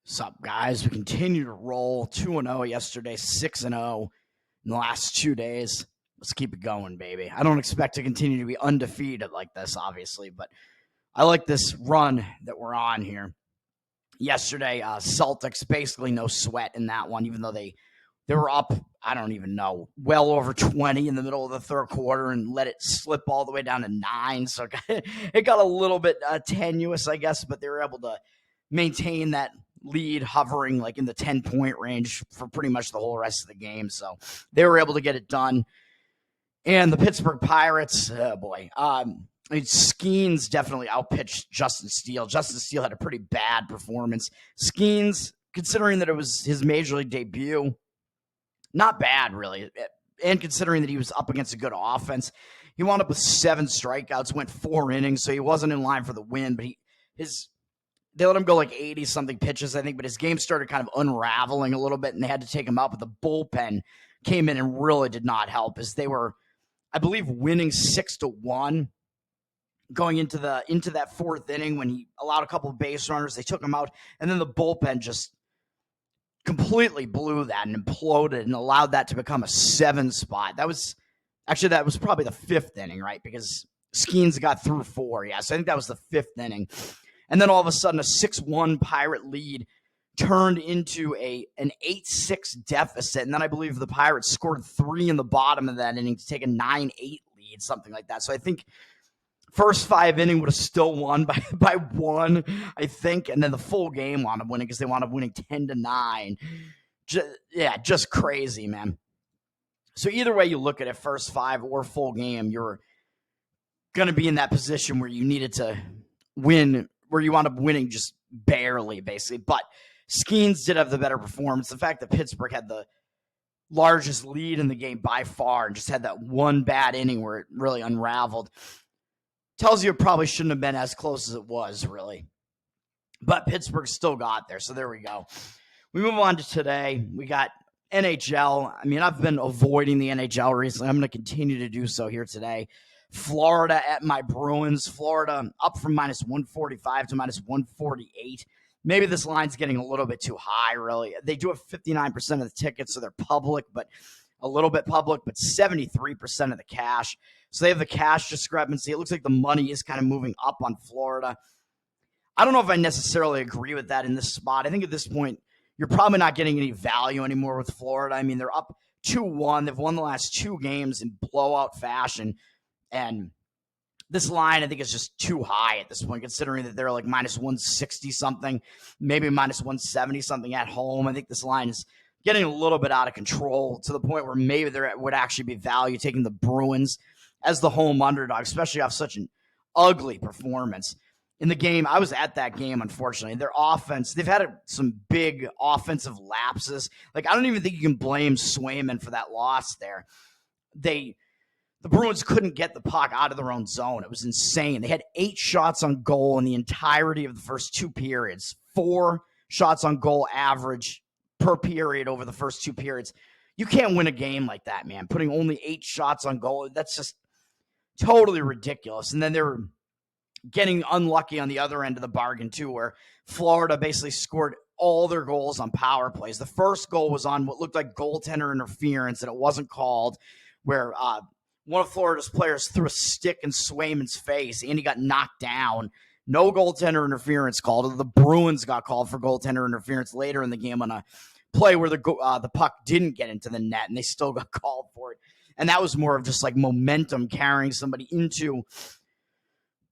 What's up, guys? We continue to roll 2-0 yesterday, 6-0 in the last 2 days. Let's keep it going, baby. I don't expect to continue to be undefeated like this, obviously, but I like this run that we're on here. Yesterday, Celtics, basically no sweat in that one, even though they were up, I don't even know, well over 20 in the middle of the third quarter and let it slip all the way down to 9. So it got a little bit tenuous, I guess, but they were able to maintain that lead hovering like in the 10-point range for pretty much the whole rest of the game. So they were able to get it done. And the Pittsburgh Pirates, oh boy, Skeens definitely outpitched Justin Steele. Justin Steele had a pretty bad performance. Skeens, considering that it was his major league debut, not bad, really. And considering that he was up against a good offense, he wound up with 7 strikeouts, went 4 innings, so he wasn't in line for the win. But they let him go like 80-something pitches, I think, but his game started kind of unraveling a little bit, and they had to take him out. But the bullpen came in and really did not help, as they were, I believe, winning 6-1 going into that 4th inning when he allowed a couple of base runners. They took him out, and then the bullpen just completely blew that and imploded and allowed that to become a 7 spot. That was probably the 5th inning, right? Because Skeens got through 4. Yeah, so I think that was the 5th inning. And then all of a sudden, a 6-1 Pirate lead turned into an 8-6 deficit. And then I believe the Pirates scored 3 in the bottom of that inning to take a 9-8 lead, something like that. So I think first 5 inning would have still won by 1, I think. And then the full game wound up winning because they wound up winning 10-9. Just crazy, man. So either way you look at it, first 5 or full game, you're going to be in that position where you needed to win, where you wound up winning just barely, basically. But Skeens did have the better performance. The fact that Pittsburgh had the largest lead in the game by far and just had that one bad inning where it really unraveled tells you it probably shouldn't have been as close as it was, really. But Pittsburgh still got there, so there we go. We move on to today. We got NHL. I mean, I've been avoiding the NHL recently. I'm going to continue to do so here today. Florida at my Bruins. Florida up from -145 to -148. Maybe this line's getting a little bit too high, really. They do have 59% of the tickets, so they're public, but a little bit public, but 73% of the cash. So they have the cash discrepancy. It looks like the money is kind of moving up on Florida. I don't know if I necessarily agree with that in this spot. I think at this point, you're probably not getting any value anymore with Florida. I mean, they're up 2-1. They've won the last 2 games in blowout fashion. And this line, I think, is just too high at this point, considering that they're like -160 something, maybe -170 something at home. I think this line is getting a little bit out of control to the point where maybe there would actually be value taking the Bruins as the home underdog, especially off such an ugly performance in the game. I was at that game, unfortunately. Their offense, they've had some big offensive lapses. Like, I don't even think you can blame Swayman for that loss there. The Bruins couldn't get the puck out of their own zone. It was insane. They had 8 shots on goal in the entirety of the first 2 periods. 4 shots on goal average per period over the first 2 periods. You can't win a game like that, man. Putting only 8 shots on goal, that's just totally ridiculous. And then they were getting unlucky on the other end of the bargain, too, where Florida basically scored all their goals on power plays. The first goal was on what looked like goaltender interference, and it wasn't called, where one of Florida's players threw a stick in Swayman's face, and he got knocked down. No goaltender interference called. The Bruins got called for goaltender interference later in the game on a play where the puck didn't get into the net, and they still got called for it. And that was more of just like momentum carrying somebody into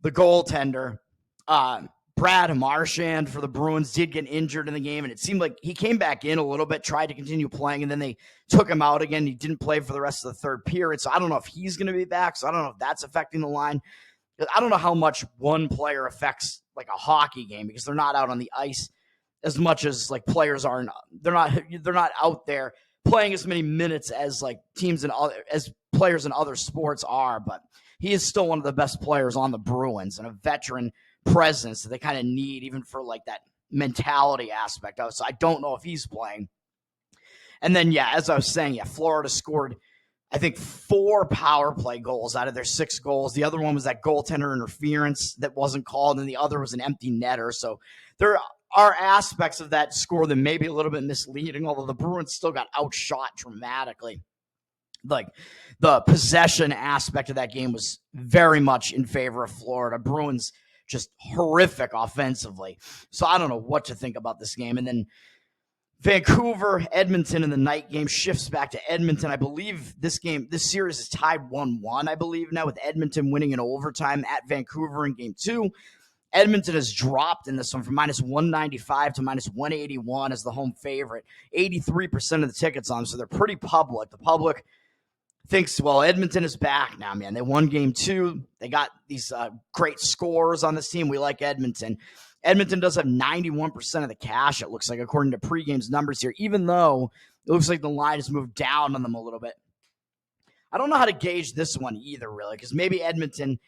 the goaltender. Brad Marchand for the Bruins did get injured in the game, and it seemed like he came back in a little bit, tried to continue playing, and then they took him out again. He didn't play for the rest of the third period, so I don't know if he's going to be back, so I don't know if that's affecting the line. I don't know how much one player affects like a hockey game because they're not out on the ice as much as like players are. They're not out there playing as many minutes as like teams and as players in other sports are, but he is still one of the best players on the Bruins and a veteran presence that they kind of need even for like that mentality aspect of it. So I don't know if he's playing. And then, as I was saying, Florida scored, I think, 4 power play goals out of their 6 goals. The other one was that goaltender interference that wasn't called, and the other was an empty netter. So they're are aspects of that score that may be a little bit misleading, although the Bruins still got outshot dramatically. Like the possession aspect of that game was very much in favor of Florida. Bruins just horrific offensively. So I don't know what to think about this game. And then Vancouver, Edmonton in the night game shifts back to Edmonton. I believe this series is tied 1-1, I believe now, with Edmonton winning in overtime at Vancouver in game 2. Edmonton has dropped in this one from minus 195 to minus 181 as the home favorite. 83% of the tickets on, so they're pretty public. The public thinks, well, Edmonton is back now, man. They won game 2. They got these great scores on this team. We like Edmonton. Edmonton does have 91% of the cash, it looks like, according to pregame's numbers here, even though it looks like the line has moved down on them a little bit. I don't know how to gauge this one either, really, because maybe Edmonton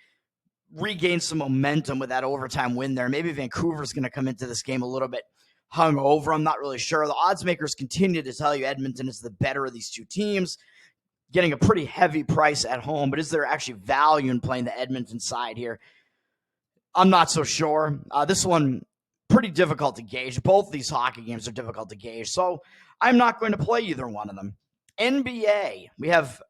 regains some momentum with that overtime win there. Maybe Vancouver's going to come into this game a little bit hungover. I'm not really sure. The odds makers continue to tell you Edmonton is the better of these two teams, getting a pretty heavy price at home. But is there actually value in playing the Edmonton side here? I'm not so sure. This one, pretty difficult to gauge. Both these hockey games are difficult to gauge, so I'm not going to play either one of them. NBA, we have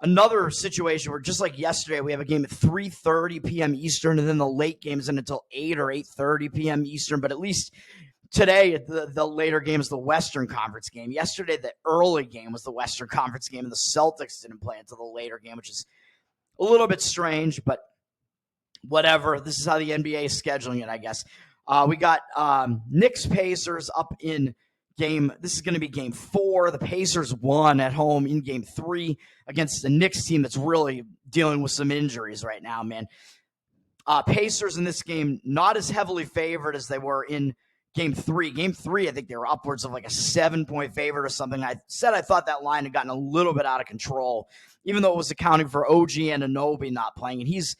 another situation where, just like yesterday, we have a game at 3:30 p.m. Eastern, and then the late game isn't until 8 or 8:30 p.m. Eastern. But at least today, the later game is the Western Conference game. Yesterday, the early game was the Western Conference game, and the Celtics didn't play until the later game, which is a little bit strange, but whatever. This is how the NBA is scheduling it, I guess. We got Knicks Pacers up in this is going to be game 4. The Pacers won at home in game 3 against the Knicks team that's really dealing with some injuries right now, man. Pacers in this game, not as heavily favored as they were in game 3. Game 3, I think they were upwards of like a 7-point favorite or something. I thought that line had gotten a little bit out of control, even though it was accounting for OG Anunoby not playing. And he's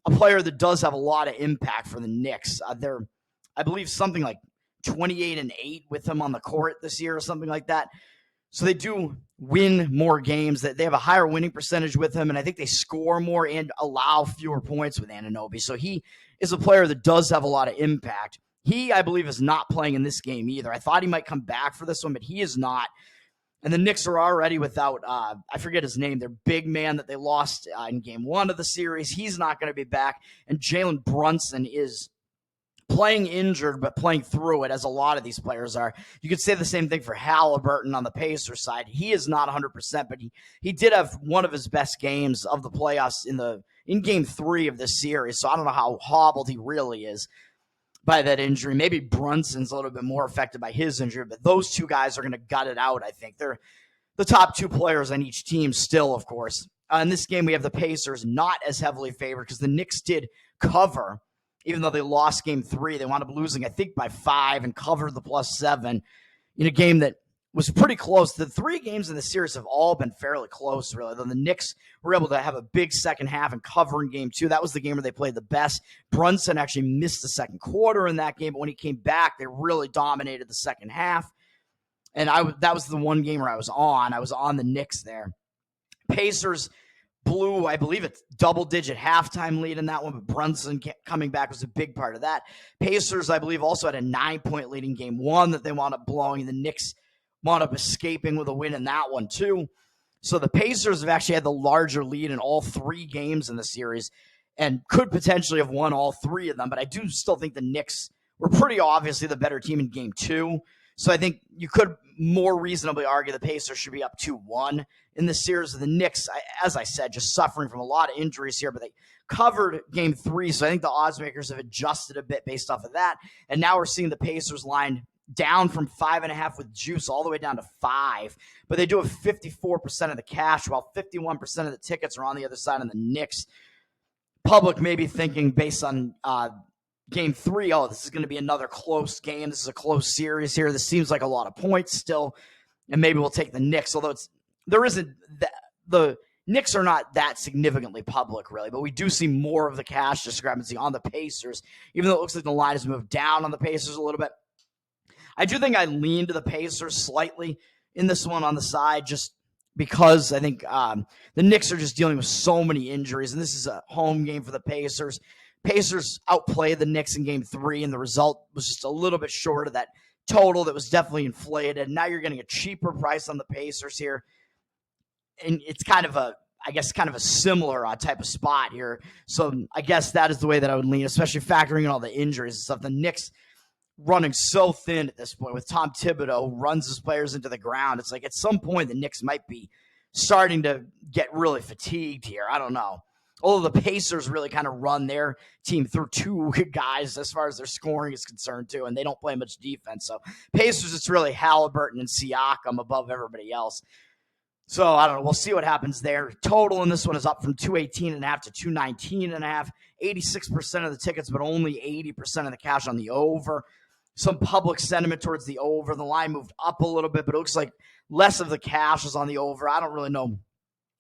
a player that does have a lot of impact for the Knicks. They're, I believe, something like 28-8 with him on the court this year or something like that. So they do win more games. That they have a higher winning percentage with him, and I think they score more and allow fewer points with Anunoby. So he is a player that does have a lot of impact. He, I believe, is not playing in this game either. I thought he might come back for this one, but he is not. And the Knicks are already without, I forget his name, their big man that they lost in game 1 of the series. He's not going to be back. And Jalen Brunson is playing injured, but playing through it, as a lot of these players are. You could say the same thing for Halliburton on the Pacers side. He is not 100%, but he did have one of his best games of the playoffs in game 3 of this series. So I don't know how hobbled he really is by that injury. Maybe Brunson's a little bit more affected by his injury, but those two guys are going to gut it out, I think. They're the top 2 players on each team still, of course. In this game, we have the Pacers not as heavily favored because the Knicks did cover. Even though they lost game 3, they wound up losing, I think, by 5 and covered the +7 in a game that was pretty close. The 3 games in the series have all been fairly close, really. Then the Knicks were able to have a big second half and cover in game 2. That was the game where they played the best. Brunson actually missed the second quarter in that game, but when he came back, they really dominated the second half. And that was the one game where I was on. I was on the Knicks there. Pacers blew, I believe, it's double-digit halftime lead in that one, but Brunson coming back was a big part of that. Pacers, I believe, also had a 9-point lead in game 1 that they wound up blowing. The Knicks wound up escaping with a win in that one, too. So the Pacers have actually had the larger lead in all 3 games in the series and could potentially have won all 3 of them, but I do still think the Knicks were pretty obviously the better team in game 2. So I think you could more reasonably argue the Pacers should be up 2-1 in the series. The Knicks, as I said, just suffering from a lot of injuries here, but they covered game 3. So I think the odds makers have adjusted a bit based off of that. And now we're seeing the Pacers line down from 5.5 with juice all the way down to 5. But they do have 54% of the cash, while 51% of the tickets are on the other side of the Knicks. Public may be thinking based on game 3, this is going to be another close game. This is a close series here. This seems like a lot of points still, and maybe we'll take the Knicks, although the Knicks are not that significantly public, really, but we do see more of the cash discrepancy on the Pacers, even though it looks like the line has moved down on the Pacers a little bit. I do think I lean to the Pacers slightly in this one on the side, just because I think the Knicks are just dealing with so many injuries, and this is a home game for the Pacers. Pacers outplayed the Knicks in game 3, and the result was just a little bit short of that total that was definitely inflated. Now you're getting a cheaper price on the Pacers here. And it's kind of a similar type of spot here. So I guess that is the way that I would lean, especially factoring in all the injuries and stuff. The Knicks running so thin at this point with Tom Thibodeau, who runs his players into the ground. It's like at some point the Knicks might be starting to get really fatigued here. I don't know. Although the Pacers really kind of run their team through 2 guys as far as their scoring is concerned too, and they don't play much defense. So Pacers, it's really Halliburton and Siakam above everybody else. So I don't know. We'll see what happens there. Total in this one is up from 218.5 to 219.5. 86% of the tickets, but only 80% of the cash on the over. Some public sentiment towards the over. The line moved up a little bit, but it looks like less of the cash is on the over. I don't really know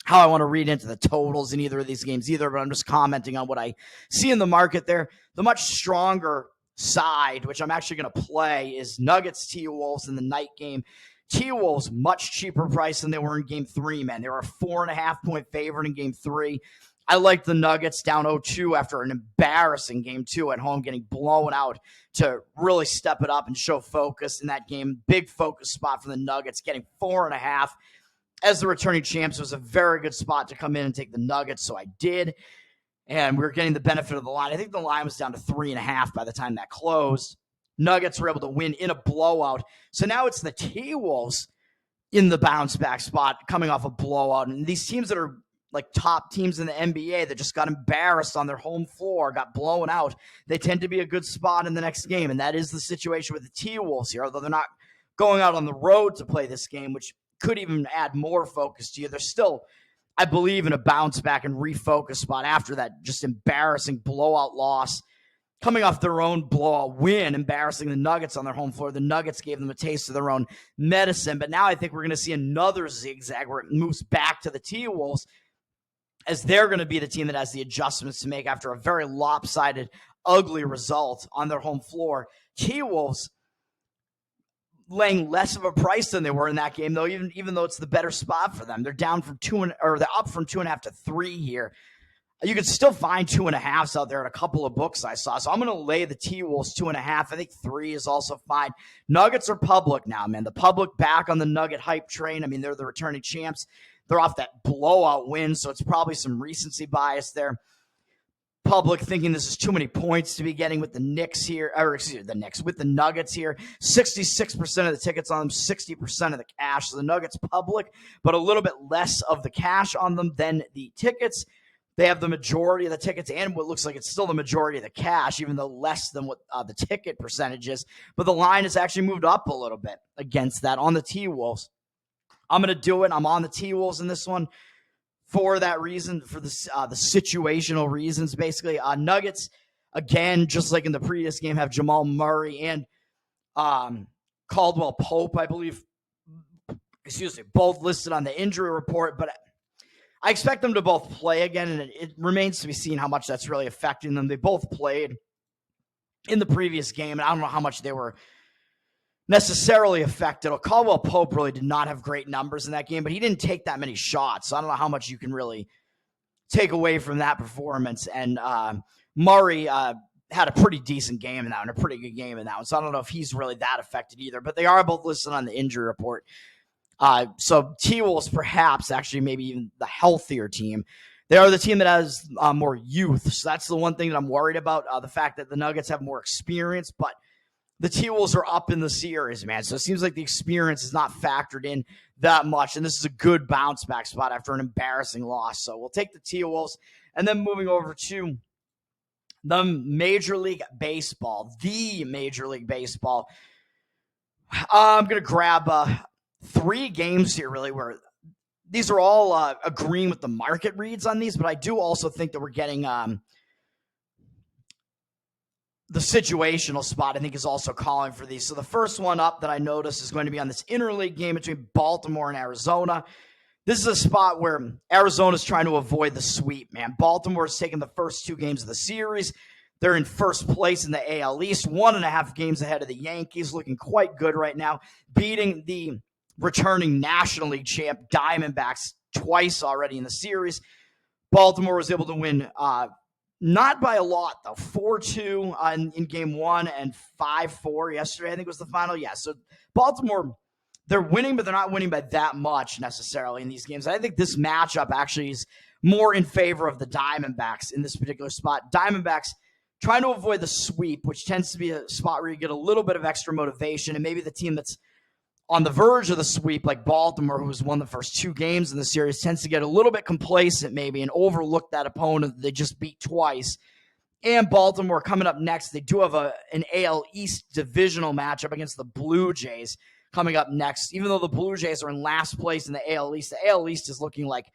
how I want to read into the totals in either of these games either, but I'm just commenting on what I see in the market there. The much stronger side, which I'm actually going to play, is Nuggets T-Wolves in the night game. T-Wolves, much cheaper price than they were in game 3, man. They were a 4.5-point favorite in game 3. I like the Nuggets down 0-2 after an embarrassing game 2 at home, getting blown out to really step it up and show focus in that game. Big focus spot for the Nuggets, getting 4.5. As the returning champs, it was a very good spot to come in and take the Nuggets, so I did. And we were getting the benefit of the line. I think the line was down to 3.5 by the time that closed. Nuggets were able to win in a blowout. So now it's the T-Wolves in the bounce back spot coming off a blowout. And these teams that are like top teams in the NBA that just got embarrassed on their home floor, got blown out, they tend to be a good spot in the next game. And that is the situation with the T-Wolves here, although they're not going out on the road to play this game, which could even add more focus to you. They're still, I believe, in a bounce back and refocus spot after that just embarrassing blowout loss. Coming off their own blowout win, embarrassing the Nuggets on their home floor. The Nuggets gave them a taste of their own medicine. But now I think we're going to see another zigzag where it moves back to the T-Wolves, as they're going to be the team that has the adjustments to make after a very lopsided, ugly result on their home floor. T-Wolves laying less of a price than they were in that game, though, even though it's the better spot for them. They're down from they're up from 2.5 to 3 here. You can still find 2.5s out there at a couple of books I saw. So I'm going to lay the T-Wolves 2.5. I think 3 is also fine. Nuggets are public now, man. The public back on the Nugget hype train. I mean, they're the returning champs. They're off that blowout win, so it's probably some recency bias there. Public thinking this is too many points to be getting with the Knicks here, or excuse me, the Knicks, with the Nuggets here. 66% of the tickets on them, 60% of the cash. So the Nuggets public, but a little bit less of the cash on them than the tickets. They have the majority of the tickets and what looks like it's still the majority of the cash, even though less than what the ticket percentage is. But the line has actually moved up a little bit against that on the T-Wolves. I'm going to do it. I'm on the T-Wolves in this one for that reason, for the situational reasons, basically. Nuggets, again, just like in the previous game, have Jamal Murray and Caldwell Pope, I believe, both listed on the injury report. But I expect them to both play again, and it remains to be seen how much that's really affecting them. They both played in the previous game, and I don't know how much they were necessarily affected. Caldwell Pope really did not have great numbers in that game, but he didn't take that many shots, so I don't know how much you can really take away from that performance. And Murray had a pretty decent game in that one, a pretty good game in that one, so I don't know if he's really that affected either, but they are both listed on the injury report. So T-Wolves perhaps actually maybe even the healthier team. They are the team that has more youth. So that's the one thing that I'm worried about, the fact that the Nuggets have more experience, but the T-Wolves are up in the series, man. So it seems like the experience is not factored in that much. And this is a good bounce back spot after an embarrassing loss. So we'll take the T-Wolves. And then moving over to the Major League Baseball, I'm going to grab 3 games here, really, where these are all agreeing with the market reads on these, but I do also think that we're getting the situational spot, I think, is also calling for these. So the first one up that I noticed is going to be on this interleague game between Baltimore and Arizona. This is a spot where Arizona's trying to avoid the sweep, man. Baltimore's taken the first 2 games of the series. They're in first place in the AL East, 1.5 games ahead of the Yankees, looking quite good right now, beating the returning National League champ Diamondbacks twice already in the series. Baltimore was able to win Not by a lot, though. 4-2 in game one and 5-4 yesterday, I think was the final. Yeah, so Baltimore, they're winning, but they're not winning by that much necessarily in these games. I think this matchup actually is more in favor of the Diamondbacks in this particular spot. Diamondbacks trying to avoid the sweep, which tends to be a spot where you get a little bit of extra motivation, and maybe the team that's on the verge of the sweep, like Baltimore, who's won the first 2 games in the series, tends to get a little bit complacent maybe and overlook that opponent they just beat twice. And Baltimore coming up next, they do have an AL East divisional matchup against the Blue Jays coming up next. Even though the Blue Jays are in last place in the AL East, the AL East is looking like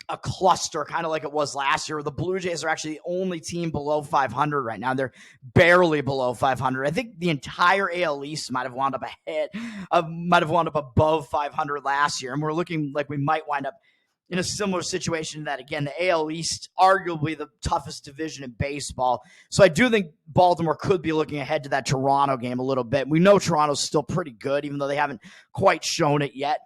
a cluster, kind of like it was last year. The Blue Jays are actually the only team below 500 right now. They're barely below 500. I think the entire AL East might have wound up above 500 last year, and we're looking like we might wind up in a similar situation to that again. The AL East, arguably the toughest division in baseball. So I do think Baltimore could be looking ahead to that Toronto game a little bit. We know Toronto's still pretty good, even though they haven't quite shown it yet.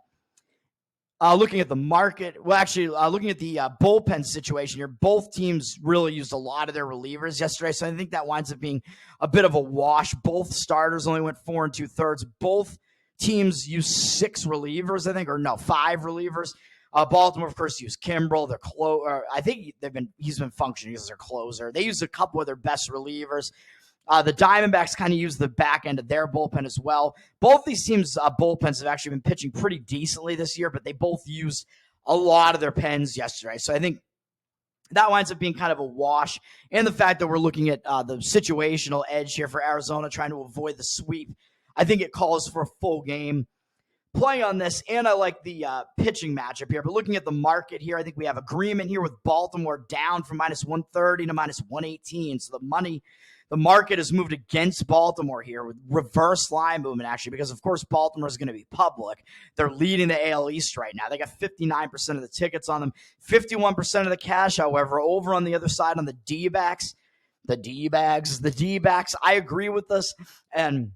Looking at the market, looking at the bullpen situation here, both teams really used a lot of their relievers yesterday, so I think that winds up being a bit of a wash. Both starters only went 4 2/3. Both teams used 6 relievers, I think, or no, 5 relievers. Baltimore, of course, used Kimbrel. I think he's been functioning as their closer. They used a couple of their best relievers. The Diamondbacks kind of use the back end of their bullpen as well. Both these teams' bullpens have actually been pitching pretty decently this year, but they both used a lot of their pens yesterday. So I think that winds up being kind of a wash. And the fact that we're looking at the situational edge here for Arizona, trying to avoid the sweep, I think it calls for a full game play on this, and I like the pitching matchup here. But looking at the market here, I think we have agreement here with Baltimore down from -130 to -118. So the market has moved against Baltimore here with reverse line movement, actually, because, of course, Baltimore is going to be public. They're leading the AL East right now. They got 59% of the tickets on them, 51% of the cash, however. Over on the other side on the D-backs, I agree with this. And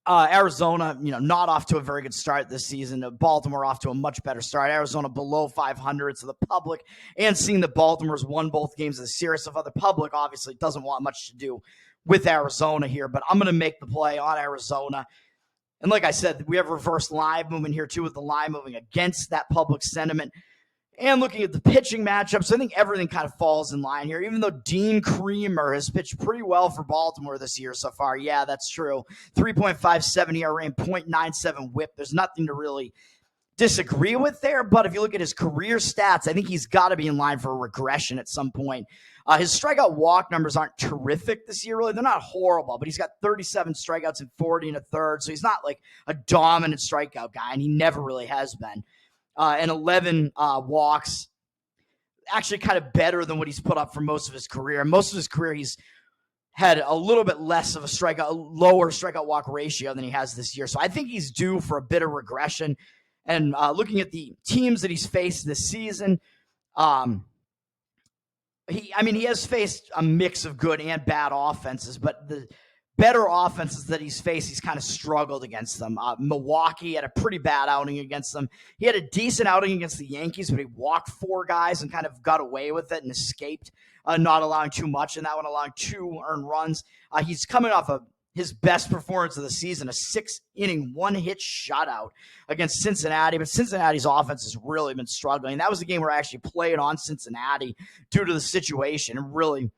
Arizona, not off to a very good start this season. Baltimore off to a much better start. Arizona below 500. So the public, and seeing that Baltimore's won both games of the series, of other public obviously doesn't want much to do with Arizona here. But I'm going to make the play on Arizona. And like I said, we have reverse line movement here too, with the line moving against that public sentiment. And looking at the pitching matchups, I think everything kind of falls in line here. Even though Dean Creamer has pitched pretty well for Baltimore this year so far. Yeah, that's true. 3.57 ERA and .97 whip. There's nothing to really disagree with there. But if you look at his career stats, I think he's got to be in line for a regression at some point. His strikeout walk numbers aren't terrific this year, really. They're not horrible, but he's got 37 strikeouts and 40 1/3. So he's not like a dominant strikeout guy, and he never really has been. And 11 walks, actually kind of better than what he's put up for most of his career. Most of his career, he's had a little bit less of a lower strikeout walk ratio than he has this year. So I think he's due for a bit of regression. And looking at the teams that he's faced this season, he has faced a mix of good and bad offenses, but the better offenses that he's faced, he's kind of struggled against them. Milwaukee had a pretty bad outing against them. He had a decent outing against the Yankees, but he walked 4 guys and kind of got away with it and escaped, not allowing too much in that one, allowing 2 earned runs. He's coming off of his best performance of the season, a 6-inning, 1-hit shutout against Cincinnati. But Cincinnati's offense has really been struggling. That was the game where I actually played on Cincinnati due to the situation, and really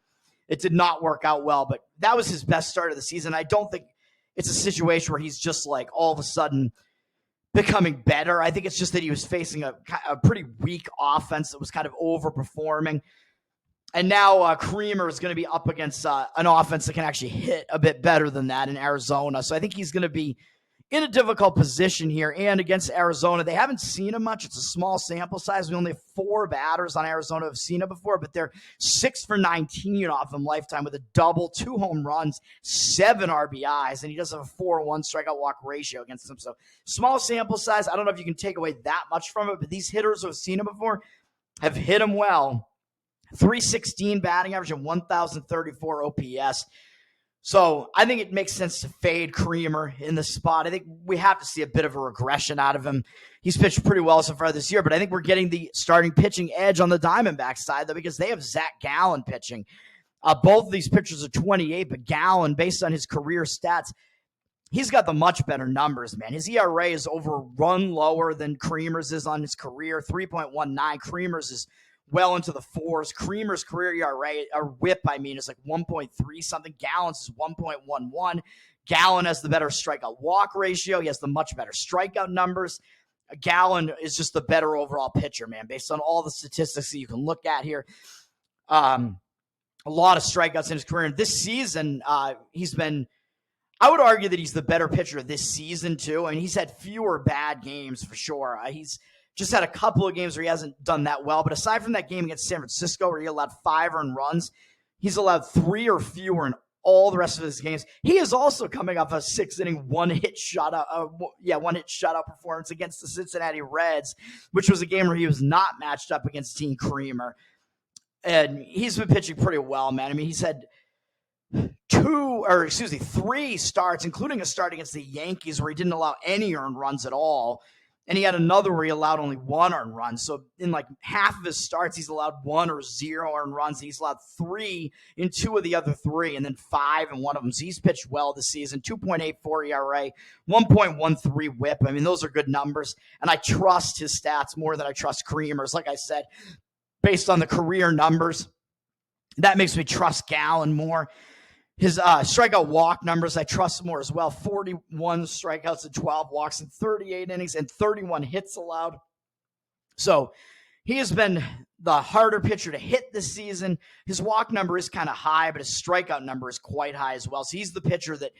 it did not work out well, but that was his best start of the season. I don't think it's a situation where he's just like all of a sudden becoming better. I think it's just that he was facing a pretty weak offense that was kind of overperforming. And now Creamer is going to be up against an offense that can actually hit a bit better than that in Arizona. So I think he's going to be in a difficult position here. And against Arizona, they haven't seen him much. It's a small sample size. We only have 4 batters on Arizona who have seen him before, but they're 6 for 19 off him lifetime with a double, 2 home runs, 7 RBIs, and he does have a 4-1 strikeout walk ratio against them. So small sample size. I don't know if you can take away that much from it, but these hitters who have seen him before have hit him well. 316 batting average and 1,034 OPS. So I think it makes sense to fade Creamer in the spot. I think we have to see a bit of a regression out of him. He's pitched pretty well so far this year, but I think we're getting the starting pitching edge on the Diamondbacks side, though, because they have Zach Gallen pitching. Both of these pitchers are 28, but Gallen, based on his career stats, he's got the much better numbers, man. His ERA is over a run lower than Creamer's is on his career, 3.19. Creamer's is well into the fours. Creamer's career ERA, or whip, is like 1.3 something. Gallen's is 1.11. Gallen has the better strikeout walk ratio. He has the much better strikeout numbers. Gallen is just the better overall pitcher, man, based on all the statistics that you can look at here. A lot of strikeouts in his career. And this season, he's been, I would argue that he's the better pitcher this season, too. I mean, he's had fewer bad games for sure. He's just had a couple of games where he hasn't done that well. But aside from that game against San Francisco where he allowed 5 earned runs, he's allowed 3 or fewer in all the rest of his games. He is also coming off a 6-inning one-hit shutout performance against the Cincinnati Reds, which was a game where he was not matched up against Dean Creamer. And he's been pitching pretty well, man. I mean, he's had 3 starts, including a start against the Yankees where he didn't allow any earned runs at all. And he had another where he allowed only 1 earned run. So in like half of his starts, he's allowed 1 or 0 earned runs. He's allowed 3 in 2 of the other 3, and then 5 in 1 of them. So he's pitched well this season. 2.84 ERA, 1.13 whip. I mean, those are good numbers. And I trust his stats more than I trust Creamer's. Like I said, based on the career numbers, that makes me trust Gallen more. His strikeout walk numbers, I trust more as well. 41 strikeouts and 12 walks in 38 innings and 31 hits allowed. So he has been the harder pitcher to hit this season. His walk number is kind of high, but his strikeout number is quite high as well. So he's the pitcher that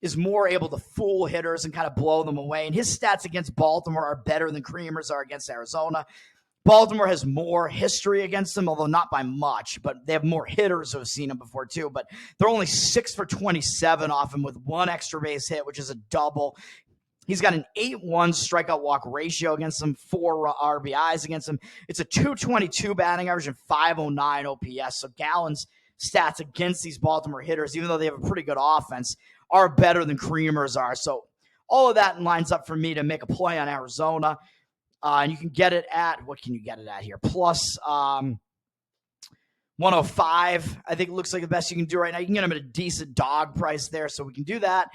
is more able to fool hitters and kind of blow them away. And his stats against Baltimore are better than Creamer's are against Arizona. Baltimore has more history against them, although not by much, but they have more hitters who have seen him before too. But they're only 6 for 27 off him with 1 extra base hit, which is a double. He's got an 8-1 strikeout walk ratio against them, 4 RBIs against him. It's a 222 batting average and 509 OPS. So Gallen's stats against these Baltimore hitters, even though they have a pretty good offense, are better than Creamer's are. So all of that lines up for me to make a play on Arizona. And you can get it at, what can you get it at here? Plus 105, I think it looks like the best you can do right now. You can get them at a decent dog price there, so we can do that.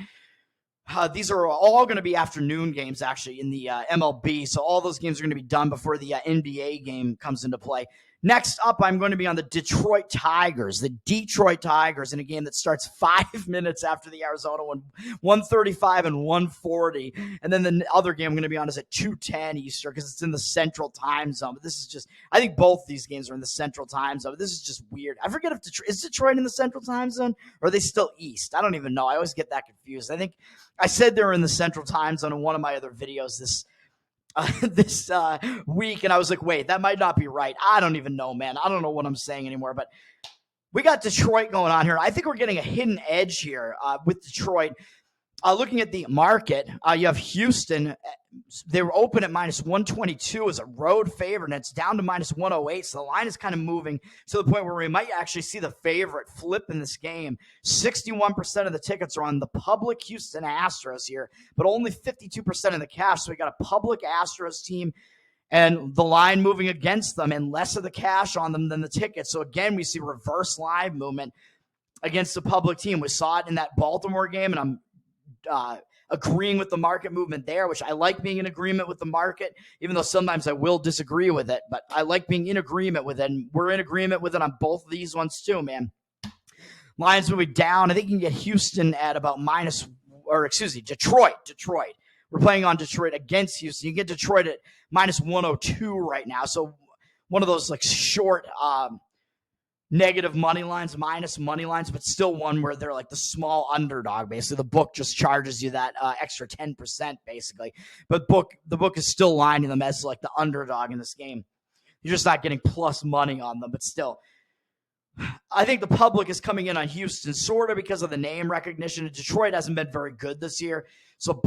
These are all going to be afternoon games, actually, in the MLB. So all those games are going to be done before the NBA game comes into play. Next up, I'm going to be on the Detroit Tigers in a game that starts 5 minutes after the Arizona one, 1:35 and 1:40. And then the other game I'm going to be on is at 2:10 Eastern because it's in the Central Time Zone. But this is just, I think both these games are in the Central Time Zone. But this is just weird. I forget if is Detroit in the Central Time Zone or are they still East? I don't even know. I always get that confused. I think I said they were in the Central Time Zone in one of my other videos this week, and I was like, wait, that might not be right. I don't even know, man. I don't know what I'm saying anymore, but we got Detroit going on here. I think we're getting a hidden edge here with Detroit. Looking at the market, you have Houston. They were open at minus 122 as a road favorite, and it's down to minus 108. So the line is kind of moving to the point where we might actually see the favorite flip in this game. 61% of the tickets are on the public Houston Astros here, but only 52% of the cash. So we got a public Astros team and the line moving against them and less of the cash on them than the tickets. So again, we see reverse line movement against the public team. We saw it in that Baltimore game, and I'm agreeing with the market movement there, which I like being in agreement with the market, even though sometimes I will disagree with it, but I like being in agreement with it, and we're in agreement with it on both of these ones too, man. Lions moving down. I think you can get Houston at about Detroit. We're playing on Detroit against Houston. You get Detroit at minus 102 right now. So one of those like short negative money lines, minus money lines, but still one where they're like the small underdog. Basically, the book just charges you that extra 10%, basically. But the book is still lining them as like the underdog in this game. You're just not getting plus money on them, but still. I think the public is coming in on Houston sort of because of the name recognition. Detroit hasn't been very good this year. So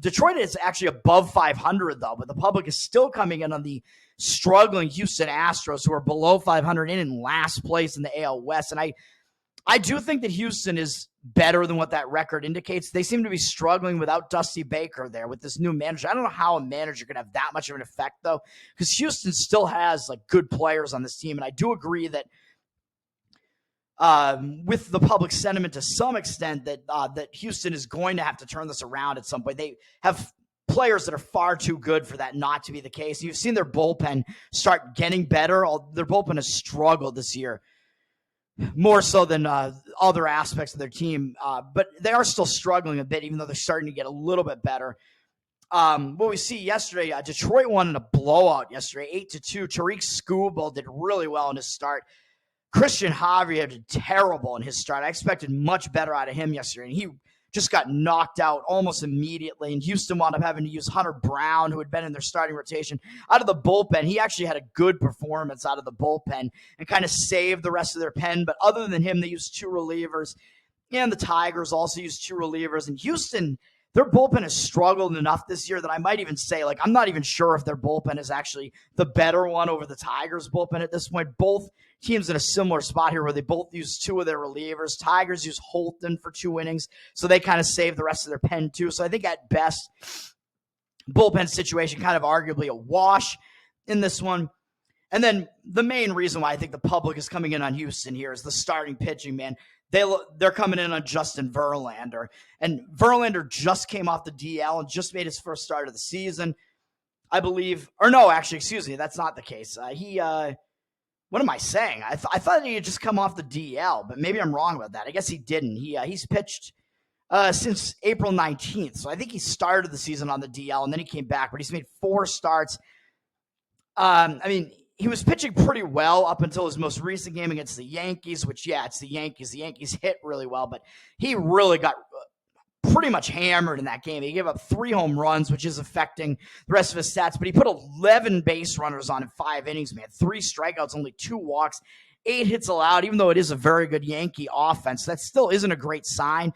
Detroit is actually above 500, though, but the public is still coming in on the struggling Houston Astros, who are below 500 and in last place in the AL West. And I do think that Houston is better than what that record indicates. They seem to be struggling without Dusty Baker there with this new manager. I don't know how a manager can have that much of an effect, though, because Houston still has like good players on this team. And I do agree that with the public sentiment to some extent that Houston is going to have to turn this around at some point. They have players that are far too good for that not to be the case. You've seen their bullpen start getting better. Their bullpen has struggled this year, more so than other aspects of their team. But they are still struggling a bit, even though they're starting to get a little bit better. What we see yesterday, Detroit won in a blowout yesterday, 8-2. Tariq Skubal did really well in his start. Christian Javier did terrible in his start. I expected much better out of him yesterday, and he just got knocked out almost immediately. And Houston wound up having to use Hunter Brown, who had been in their starting rotation, out of the bullpen. He actually had a good performance out of the bullpen and kind of saved the rest of their pen. But other than him, they used two relievers, and the Tigers also used two relievers. And Houston, their bullpen has struggled enough this year that I might even say, like, I'm not even sure if their bullpen is actually the better one over the Tigers' bullpen at this point. Both teams in a similar spot here where they both use two of their relievers. Tigers use Holton for 2 innings, so they kind of save the rest of their pen too. So I think at best, bullpen situation kind of arguably a wash in this one. And then the main reason why I think the public is coming in on Houston here is the starting pitching, man. They're coming in on Justin Verlander. And Verlander just came off the DL and just made his first start of the season, I believe. Or no, actually, excuse me, that's not the case. What am I saying? I thought he had just come off the DL, but maybe I'm wrong about that. I guess he didn't. He's pitched since April 19th. So I think he started the season on the DL, and then he came back, but he's made 4 starts. He was pitching pretty well up until his most recent game against the Yankees, which, yeah, it's the Yankees. The Yankees hit really well, but he really got pretty much hammered in that game. He gave up 3 home runs, which is affecting the rest of his stats, but he put 11 base runners on in 5 innings, man. 3 strikeouts, only 2 walks, 8 hits allowed, even though it is a very good Yankee offense. That still isn't a great sign.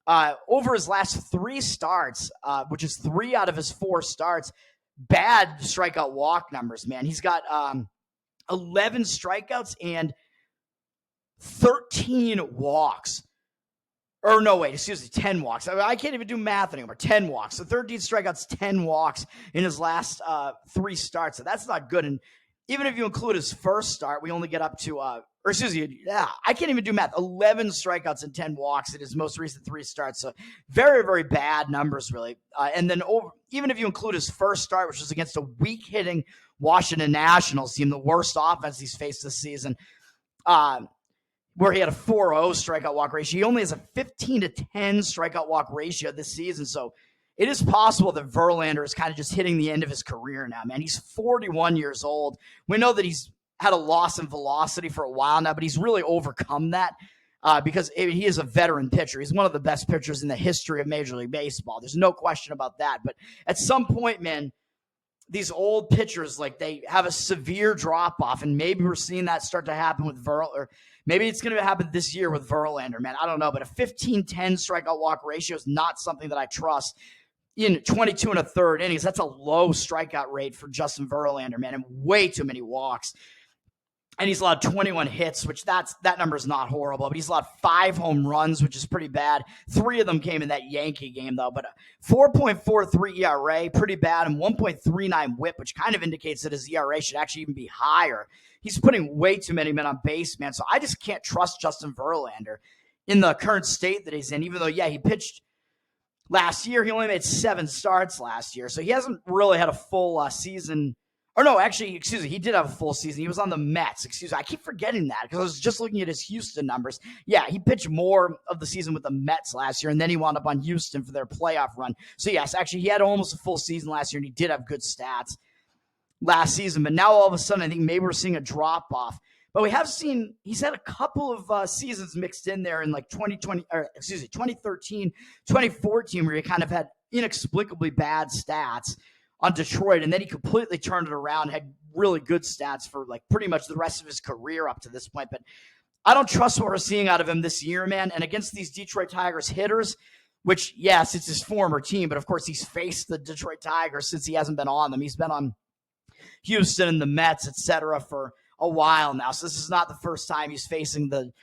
Over his last 3 starts, which is 3 out of his 4 starts, bad strikeout walk numbers, man. He's got 11 strikeouts and 13 walks. Or no, wait, excuse me, 10 walks. I can't even do math anymore. 10 walks. So 13 strikeouts, 10 walks in his last 3 starts. So that's not good. And even if you include his first start, we only get up to, I can't even do math. 11 strikeouts and 10 walks in his most recent 3 starts. So very, very bad numbers, really. And then even if you include his first start, which was against a weak-hitting Washington Nationals team, the worst offense he's faced this season, where he had a 4.0 strikeout walk ratio. He only has a 15-10 strikeout walk ratio this season. So it is possible that Verlander is kind of just hitting the end of his career now, man. He's 41 years old. We know that he's had a loss in velocity for a while now, but he's really overcome that because he is a veteran pitcher. He's one of the best pitchers in the history of Major League Baseball. There's no question about that. But at some point, man, these old pitchers, like, they have a severe drop-off, and maybe we're seeing that start to happen with Verlander. Maybe it's going to happen this year with Verlander, man. I don't know, but a 15-10 strikeout walk ratio is not something that I trust in 22 1/3 innings. That's a low strikeout rate for Justin Verlander, man, and way too many walks. And he's allowed 21 hits, which that number is not horrible, but he's allowed 5 home runs, which is pretty bad. 3 of them came in that Yankee game, though. But a 4.43 ERA, pretty bad, and 1.39 whip, which kind of indicates that his ERA should actually even be higher. He's putting way too many men on base, man. So I just can't trust Justin Verlander in the current state that he's in, even though, yeah, he pitched last year. He only made 7 starts last year, so he hasn't really had a full season. Or no, actually, excuse me, he did have a full season. He was on the Mets. Excuse me, I keep forgetting that because I was just looking at his Houston numbers. Yeah, he pitched more of the season with the Mets last year, and then he wound up on Houston for their playoff run. So yes, actually, he had almost a full season last year, and he did have good stats last season. But now all of a sudden, I think maybe we're seeing a drop-off. But we have seen he's had a couple of seasons mixed in there in like 2013, 2014, where he kind of had inexplicably bad stats on Detroit, and then he completely turned it around, had really good stats for like pretty much the rest of his career up to this point. But I don't trust what we're seeing out of him this year, man. And against these Detroit Tigers hitters, which, yes, it's his former team, but of course he's faced the Detroit Tigers since he hasn't been on them. He's been on Houston and the Mets, etc., for a while now. So this is not the first time he's facing the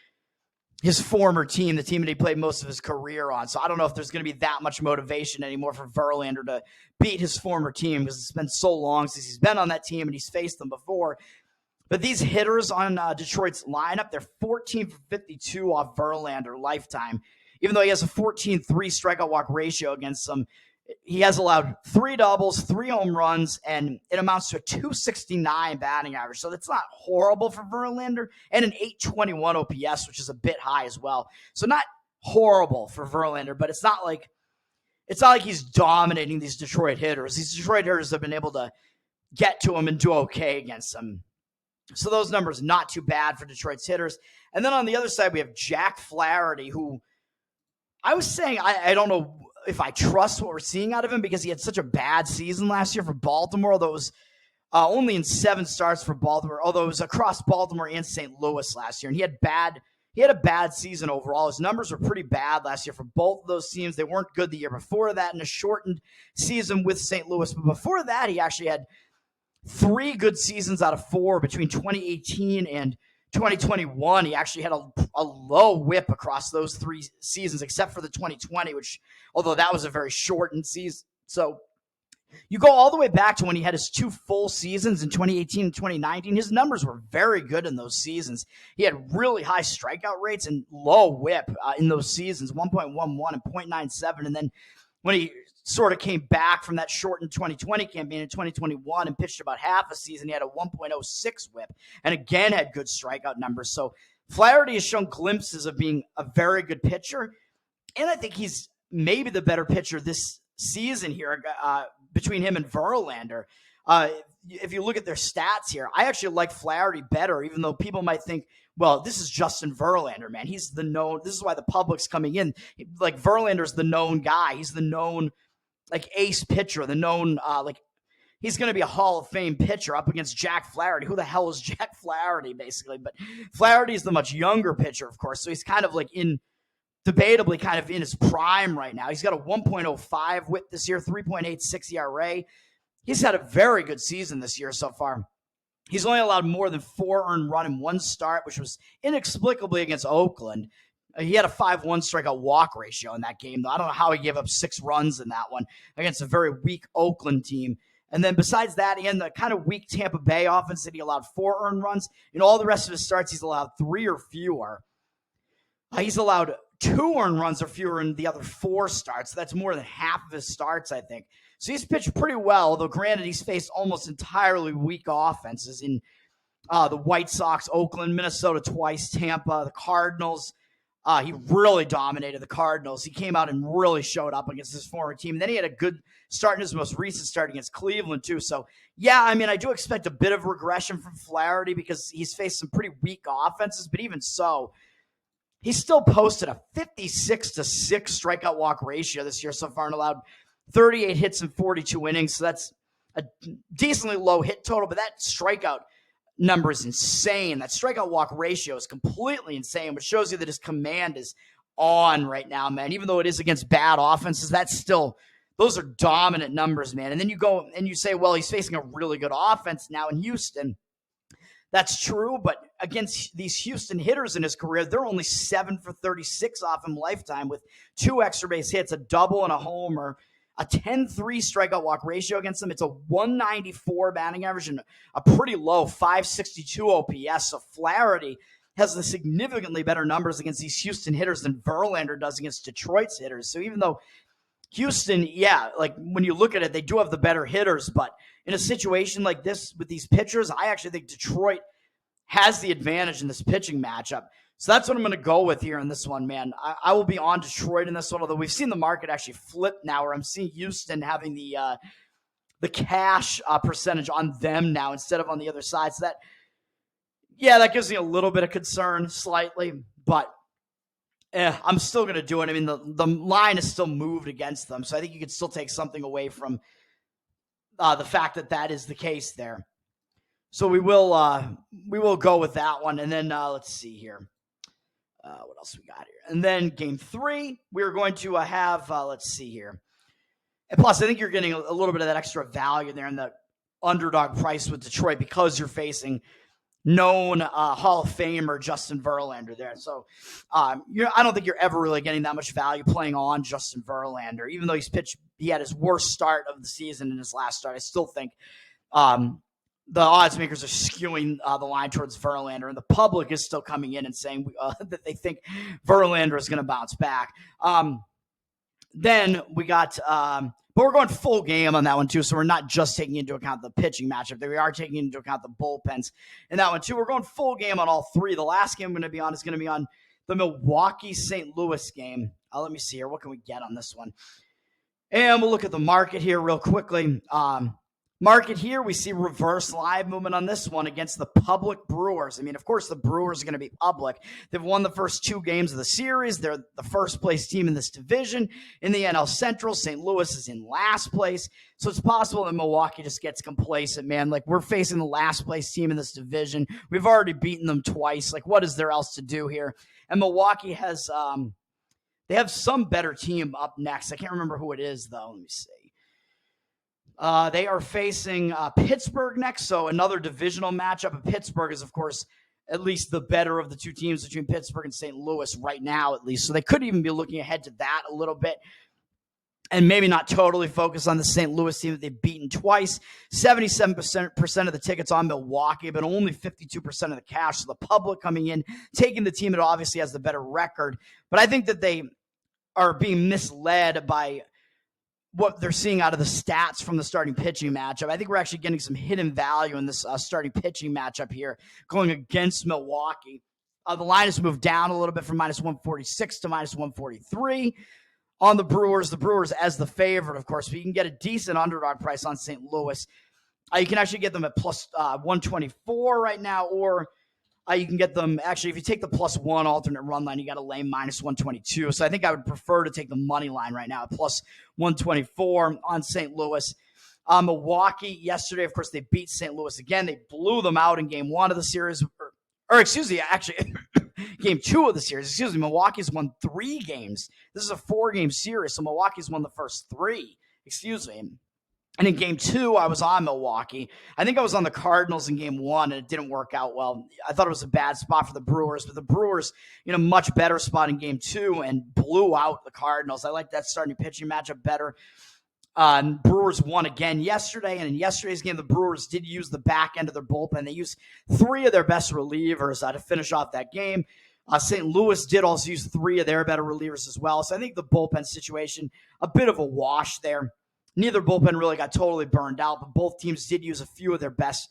his former team, the team that he played most of his career on. So I don't know if there's going to be that much motivation anymore for Verlander to beat his former team because it's been so long since he's been on that team and he's faced them before. But these hitters on Detroit's lineup, they're 14 for 52 off Verlander lifetime. Even though he has a 14-3 strikeout walk ratio against them, he has allowed 3 doubles, 3 home runs, and it amounts to a 269 batting average. So that's not horrible for Verlander, and an 821 OPS, which is a bit high as well. So not horrible for Verlander, but it's not like he's dominating these Detroit hitters. These Detroit hitters have been able to get to him and do okay against them. So those numbers not too bad for Detroit's hitters. And then on the other side, we have Jack Flaherty, who I was saying I don't know if I trust what we're seeing out of him because he had such a bad season last year for Baltimore, although it was only in 7 starts for Baltimore, although it was across Baltimore and St. Louis last year. And he had a bad season overall. His numbers were pretty bad last year for both of those teams. They weren't good the year before that in a shortened season with St. Louis. But before that, he actually had 3 good seasons out of 4 between 2018 and 2021. He actually had a low whip across those 3 seasons, except for the 2020, which, although that was a very shortened season. So you go all the way back to when he had his 2 full seasons in 2018 and 2019. His numbers were very good in those seasons. He had really high strikeout rates and low whip in those seasons, 1.11 and 0.97. And then when he sort of came back from that shortened 2020 campaign in 2021 and pitched about half a season, he had a 1.06 whip and again had good strikeout numbers. So Flaherty has shown glimpses of being a very good pitcher, and I think he's maybe the better pitcher this season here between him and Verlander. If you look at their stats here, I actually like Flaherty better, even though people might think, well, this is Justin Verlander, man. He's the known. This is why the public's coming in. Like, Verlander's the known guy. He's the known, like, ace pitcher, the known, he's going to be a Hall of Fame pitcher up against Jack Flaherty. Who the hell is Jack Flaherty, basically? But Flaherty is the much younger pitcher, of course. So he's kind of like debatably kind of in his prime right now. He's got a 1.05 whip this year, 3.86 ERA. He's had a very good season this year so far. He's only allowed more than 4 earned run in 1 start, which was inexplicably against Oakland. He had a 5-1 strikeout walk ratio in that game, though. I don't know how he gave up 6 runs in that one against a very weak Oakland team. And then besides that, he had the kind of weak Tampa Bay offense that he allowed 4 earned runs. In all the rest of his starts, he's allowed 3 or fewer. He's allowed 2 earned runs or fewer in the other 4 starts. That's more than half of his starts, I think. So he's pitched pretty well, though granted he's faced almost entirely weak offenses in the White Sox, Oakland, Minnesota twice, Tampa, the Cardinals. He really dominated the Cardinals. He came out and really showed up against his former team. And then he had a good start in his most recent start against Cleveland, too. So, yeah, I mean, I do expect a bit of regression from Flaherty because he's faced some pretty weak offenses. But even so, he still posted a 56-6 strikeout walk ratio this year so far and allowed 38 hits in 42 innings. So that's a decently low hit total, but that strikeout number is insane. That strikeout walk ratio is completely insane, which shows you that his command is on right now, man. Even though it is against bad offenses, those are dominant numbers, man. And then you go and you say, well, he's facing a really good offense now in Houston. That's true, but against these Houston hitters in his career, they're only 7 for 36 off him lifetime with 2 extra base hits, a double and a homer, a 10-3 strikeout walk ratio against them. It's a 194 batting average and a pretty low 562 OPS. So Flaherty has the significantly better numbers against these Houston hitters than Verlander does against Detroit's hitters. So even though Houston, yeah, like when you look at it, they do have the better hitters, but in a situation like this with these pitchers, I actually think Detroit has the advantage in this pitching matchup. So that's what I'm going to go with here in this one, man. I will be on Detroit in this one, although we've seen the market actually flip now where I'm seeing Houston having the cash percentage on them now instead of on the other side. So that gives me a little bit of concern slightly, but I'm still going to do it. I mean, the line is still moved against them, so I think you could still take something away from the fact that is the case there. So we will go with that one, and then let's see here. What else we got here? And then game 3, we're going to have, let's see here. And plus, I think you're getting a little bit of that extra value there in the underdog price with Detroit because you're facing known Hall of Famer Justin Verlander there. So I don't think you're ever really getting that much value playing on Justin Verlander, even though he had his worst start of the season in his last start. I still think the odds makers are skewing the line towards Verlander, and the public is still coming in and saying that they think Verlander is going to bounce back. Then we got, but we're going full game on that one too. So we're not just taking into account the pitching matchup. We are taking into account the bullpens in that one too. We're going full game on all three. The last game I'm going to be on is going to be on the Milwaukee St. Louis game. Let me see here. What can we get on this one? And we'll look at the market here real quickly. Market here, we see reverse live movement on this one against the public Brewers. I mean, of course, the Brewers are going to be public. They've won the first 2 games of the series. They're the first place team in this division. In the NL Central, St. Louis is in last place. So it's possible that Milwaukee just gets complacent, man. Like, we're facing the last place team in this division. We've already beaten them twice. Like, what is there else to do here? And Milwaukee has, they have some better team up next. I can't remember who it is, though. Let me see. They are facing Pittsburgh next, so another divisional matchup. Pittsburgh is, of course, at least the better of the 2 teams between Pittsburgh and St. Louis right now, at least. So they could even be looking ahead to that a little bit and maybe not totally focus on the St. Louis team that they've beaten twice. 77% of the tickets on Milwaukee, but only 52% of the cash. So the public coming in, taking the team that obviously has the better record. But I think that they are being misled by what they're seeing out of the stats from the starting pitching matchup. I think we're actually getting some hidden value in this starting pitching matchup here going against Milwaukee. The line has moved down a little bit from minus 146 to minus 143 on the Brewers. The Brewers as the favorite, of course, but you can get a decent underdog price on St. Louis. You can actually get them at plus 124 right now, or you can get them, actually, if you take the +1 alternate run line, you got to lay minus 122. So I think I would prefer to take the money line right now at plus 124 on St. Louis. Milwaukee, yesterday, of course, they beat St. Louis again. They blew them out in game 1 of the series. Or excuse me, actually, game 2 of the series. Excuse me, Milwaukee's won 3 games. This is a 4-game series, so Milwaukee's won the first 3. Excuse me. And in game 2, I was on Milwaukee. I think I was on the Cardinals in game 1, and it didn't work out well. I thought it was a bad spot for the Brewers, but the Brewers in a much better spot in game 2 and blew out the Cardinals. I like that starting pitching matchup better. Brewers won again yesterday, and in yesterday's game, the Brewers did use the back end of their bullpen. They used 3 of their best relievers to finish off that game. St. Louis did also use 3 of their better relievers as well. So I think the bullpen situation, a bit of a wash there. Neither bullpen really got totally burned out, but both teams did use a few of their best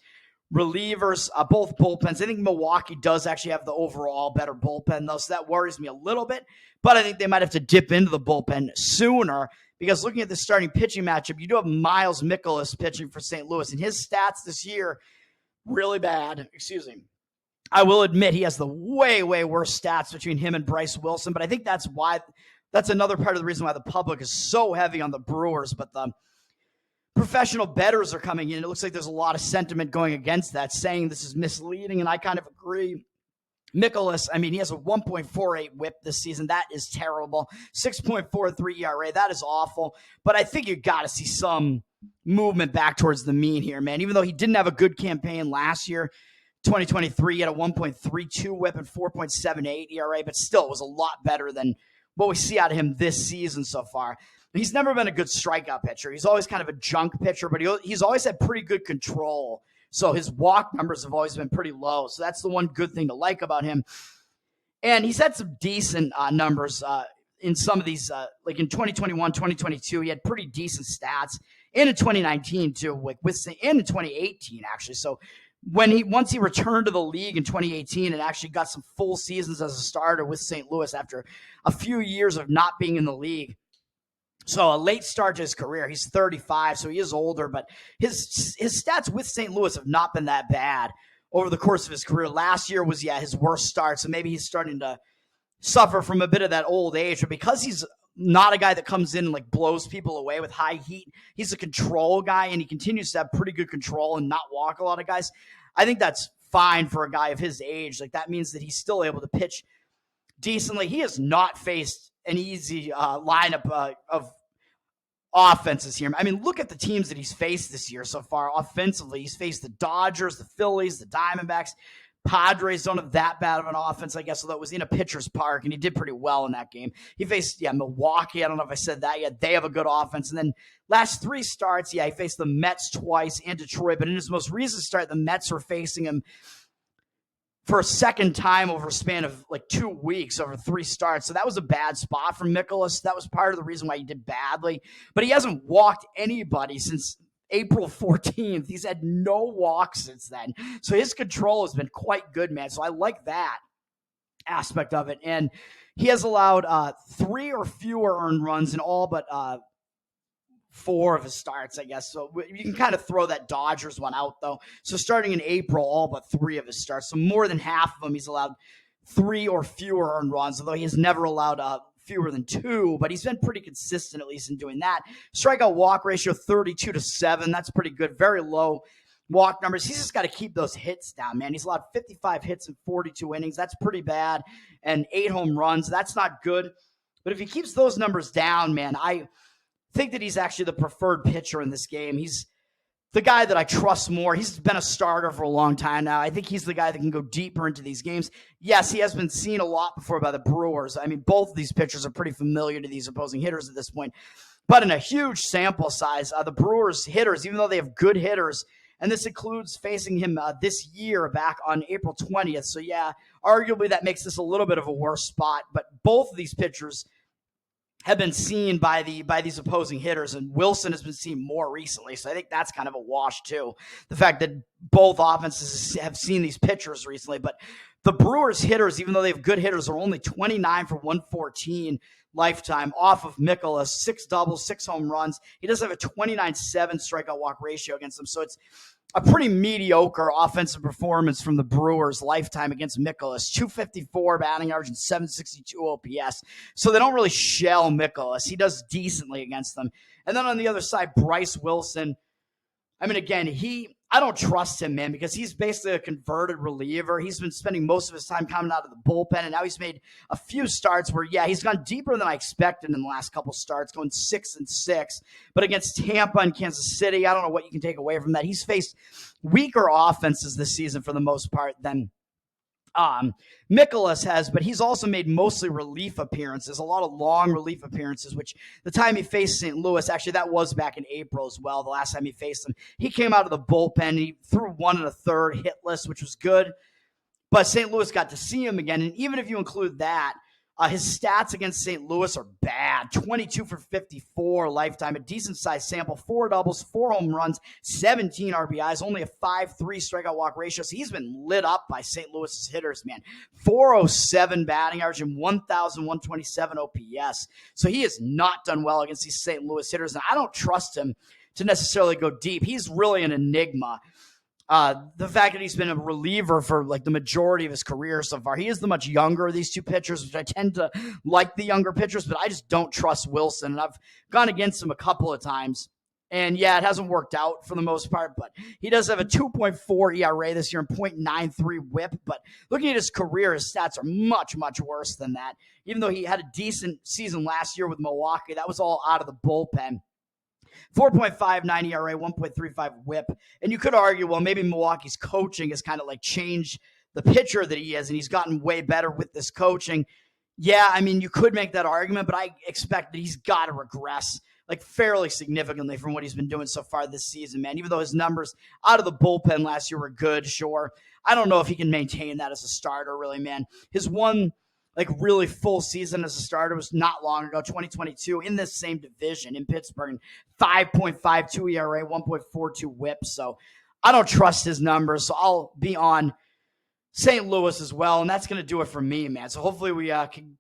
relievers. Both bullpens. I think Milwaukee does actually have the overall better bullpen, though, so that worries me a little bit. But I think they might have to dip into the bullpen sooner because looking at the starting pitching matchup, you do have Miles Mikolas pitching for St. Louis, and his stats this year, really bad. Excuse me. I will admit he has the way, way worse stats between him and Bryce Wilson, but I think that's another part of the reason why the public is so heavy on the Brewers, but the professional bettors are coming in. It looks like there's a lot of sentiment going against that, saying this is misleading, and I kind of agree. Mikolas, I mean, he has a 1.48 whip this season. That is terrible. 6.43 ERA. That is awful. But I think you got to see some movement back towards the mean here, man. Even though he didn't have a good campaign last year, 2023, he had a 1.32 whip and 4.78 ERA, but still it was a lot better than what we see out of him this season so far. He's never been a good strikeout pitcher. He's always kind of a junk pitcher, but he's always had pretty good control. So his walk numbers have always been pretty low. So that's the one good thing to like about him. And he's had some decent numbers in some of these, like in 2021, 2022, he had pretty decent stats. And in 2019 too, and in 2018 actually. So once he returned to the league in 2018 and actually got some full seasons as a starter with St. Louis after a few years of not being in the league. So a late start to his career. He's 35, so he is older, but his stats with St. Louis have not been that bad over the course of his career. Last year was, his worst start, so maybe he's starting to suffer from a bit of that old age. But because he's not a guy that comes in and like blows people away with high heat, he's a control guy, and he continues to have pretty good control and not walk a lot of guys. I think that's fine for a guy of his age. Like, that means that he's still able to pitch decently. He has not faced an easy lineup of offenses here. I mean, look at the teams that he's faced this year so far offensively. He's faced the Dodgers, the Phillies, the Diamondbacks. Padres don't have that bad of an offense, I guess, although it was in a pitcher's park, and he did pretty well in that game. He faced, Milwaukee. I don't know if I said that yet. They have a good offense. And then last 3 starts, he faced the Mets twice and Detroit. But in his most recent start, the Mets were facing him for a second time over a span of like 2 weeks, over 3 starts. So that was a bad spot for Mikolas. That was part of the reason why he did badly. But he hasn't walked anybody since April 14th. He's had no walks since then. So his control has been quite good, man. So I like that aspect of it. And he has allowed 3 or fewer earned runs in all but 4 of his starts, I guess. So you can kind of throw that Dodgers one out, though. So starting in April, all but 3 of his starts. So more than half of them, he's allowed 3 or fewer earned runs, although he has never allowed fewer than 2, but he's been pretty consistent, at least in doing that. Strikeout walk ratio 32-7. That's pretty good. Very low walk numbers. He's just got to keep those hits down, man. He's allowed 55 hits in 42 innings. That's pretty bad. And 8 home runs. That's not good. But if he keeps those numbers down, man, I think that he's actually the preferred pitcher in this game. He's the guy that I trust more. He's been a starter for a long time now. I think he's the guy that can go deeper into these games. Yes, he has been seen a lot before by the Brewers. I mean, both of these pitchers are pretty familiar to these opposing hitters at this point. But in a huge sample size, the Brewers hitters, even though they have good hitters, and this includes facing him this year back on April 20th. So, yeah, arguably that makes this a little bit of a worse spot. But both of these pitchers have been seen by these opposing hitters, and Wilson has been seen more recently. So I think that's kind of a wash too. The fact that both offenses have seen these pitchers recently, but the Brewers hitters, even though they have good hitters, are only 29 for 114 lifetime off of Mikolas, 6 doubles, 6 home runs. He does have a 29-7 strikeout walk ratio against them. So it's a pretty mediocre offensive performance from the Brewers lifetime against Mikolas. 254 batting average and 762 OPS. So they don't really shell Mikolas. He does decently against them. And then on the other side, Bryce Wilson. I mean, again, I don't trust him, man, because he's basically a converted reliever. He's been spending most of his time coming out of the bullpen, and now he's made a few starts where, he's gone deeper than I expected in the last couple starts, going 6-6. But against Tampa and Kansas City, I don't know what you can take away from that. He's faced weaker offenses this season for the most part than Mikolas has, but he's also made mostly relief appearances, a lot of long relief appearances, which the time he faced St. Louis, actually that was back in April as well, the last time he faced them. He came out of the bullpen, he threw 1 1/3 hitless, which was good, but St. Louis got to see him again, and even if you include that, his stats against St. Louis are bad. 22 for 54 lifetime, a decent-sized sample, 4 doubles, 4 home runs, 17 RBIs, only a 5.3 strikeout walk ratio. So he's been lit up by St. Louis's hitters, man. 407 batting average and 1,127 OPS. So he has not done well against these St. Louis hitters, and I don't trust him to necessarily go deep. He's really an enigma. The fact that he's been a reliever for like the majority of his career so far. He is the much younger of these two pitchers, which I tend to like the younger pitchers, but I just don't trust Wilson. And I've gone against him a couple of times. And it hasn't worked out for the most part, but he does have a 2.4 ERA this year and 0.93 whip. But looking at his career, his stats are much, much worse than that. Even though he had a decent season last year with Milwaukee, that was all out of the bullpen. 4.59 ERA, 1.35 whip. And you could argue, well, maybe Milwaukee's coaching has kind of like changed the pitcher that he is, and he's gotten way better with this coaching. Yeah, I mean, you could make that argument, but I expect that he's got to regress like fairly significantly from what he's been doing so far this season, man. Even though his numbers out of the bullpen last year were good, sure. I don't know if he can maintain that as a starter, really, man. His one really full season as a starter was not long ago, 2022, in this same division in Pittsburgh. 5.52 ERA, 1.42 whip. So I don't trust his numbers. So I'll be on St. Louis as well, and that's going to do it for me, man. So hopefully we can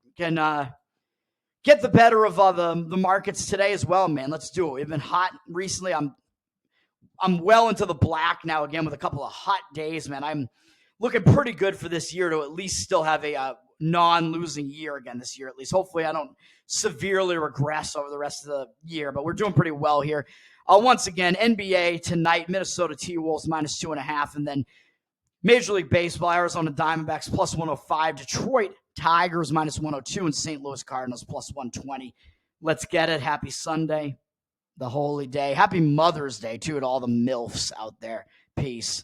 get the better of the markets today as well, man. Let's do it. We've been hot recently. I'm well into the black now again with a couple of hot days, man. I'm looking pretty good for this year to at least still have a non-losing year again this year, at least. Hopefully I don't severely regress over the rest of the year, but we're doing pretty well here. Once again, NBA tonight, Minnesota T-Wolves -2.5, and then Major League Baseball, Arizona Diamondbacks +105, Detroit Tigers -102, and St. Louis Cardinals +120. Let's get it. Happy Sunday. the holy day. Happy Mother's Day, too, to all the MILFs out there. Peace.